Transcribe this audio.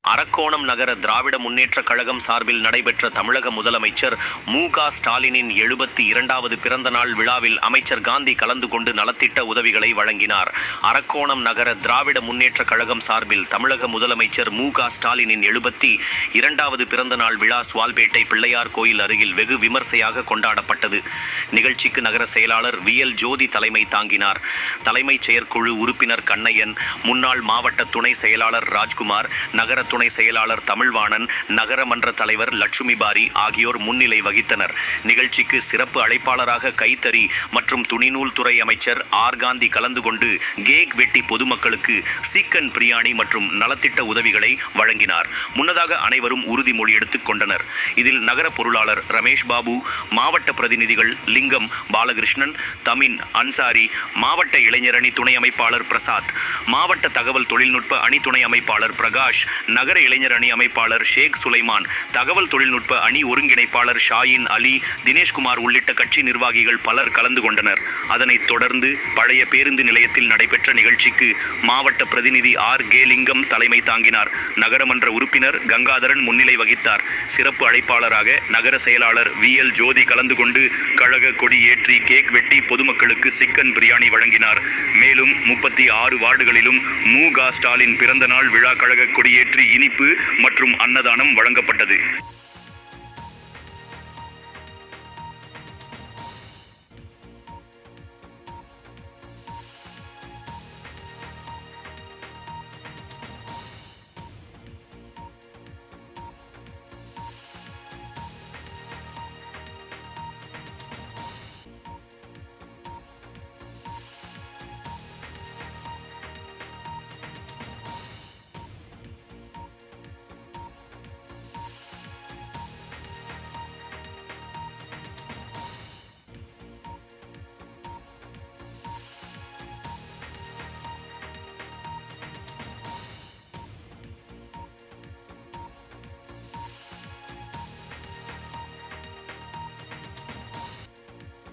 அரக்கோணம் நகர திராவிட முன்னேற்றக் கழகம் சார்பில் நடைபெற்ற தமிழக முதலமைச்சர் மு.க.ஸ்டாலினின் 72வது பிறந்த நாள் விழாவில் அமைச்சர் காந்தி கலந்து கொண்டு நலத்திட்ட உதவிகளை வழங்கினார். அரக்கோணம் நகர திராவிட முன்னேற்றக் கழகம் சார்பில் தமிழக முதலமைச்சர் மு.க.ஸ்டாலினின் 72வது பிறந்த நாள் விழா சுவால்பேட்டை பிள்ளையார் கோயில் அருகில் வெகு விமர்சையாக கொண்டாடப்பட்டது. நிகழ்ச்சிக்கு நகர செயலாளர் வி.எல். ஜோதி தலைமை தாங்கினார். தலைமைச் செயற்குழு உறுப்பினர் கண்ணையன், முன்னாள் மாவட்ட துணை செயலாளர் ராஜ்குமார், நகர துணை செயலாளர் தமிழ்வாணன், நகரமன்ற தலைவர் லட்சுமிபாரி ஆகியோர் முன்னிலை வகித்தனர். நிகழ்ச்சிக்கு சிறப்பு அழைப்பாளராக கைத்தறி மற்றும் துணிநூல் துறை அமைச்சர் ஆர். காந்தி கலந்து கொண்டு கேக் வெட்டி பொதுமக்களுக்கு சிக்கன் பிரியாணி மற்றும் நலத்திட்ட உதவிகளை வழங்கினார். முன்னதாக அனைவரும் உறுதிமொழி எடுத்துக் கொண்டனர். இதில் நகர பொருளாளர் ரமேஷ் பாபு, மாவட்ட பிரதிநிதிகள் லிங்கம், பாலகிருஷ்ணன், தமின், அன்சாரி, மாவட்ட இளைஞரணி துணை அமைப்பாளர் பிரசாத், மாவட்ட தகவல் தொழில்நுட்ப அணி துணை அமைப்பாளர் பிரகாஷ், நகர இளைஞர் அணி அமைப்பாளர் ஷேக் சுலைமான், தகவல் தொழில்நுட்ப அணி ஒருங்கிணைப்பாளர் ஷாயின் அலி, தினேஷ்குமார் உள்ளிட்ட கட்சி நிர்வாகிகள் பலர் கலந்து கொண்டனர். அதனைத் தொடர்ந்து பழைய பேருந்து நிலையத்தில் நடைபெற்ற நிகழ்ச்சிக்கு மாவட்ட பிரதிநிதி ஆர். கே. லிங்கம் தலைமை தாங்கினார். நகரமன்ற உறுப்பினர் கங்காதரன் முன்னிலை வகித்தார். சிறப்பு அழைப்பாளராக நகர செயலாளர் வி.எல். ஜோதி கலந்து கொண்டு கழக கொடி ஏற்றி கேக் வெட்டி பொதுமக்களுக்கு சிக்கன் பிரியாணி வழங்கினார். மேலும் 36 வார்டுகளிலும் மு.க.ஸ்டாலின் பிறந்த நாள் விழா கழக கொடியேற்றி இனிப்பு மற்றும் அன்னதானம் வழங்கப்பட்டது.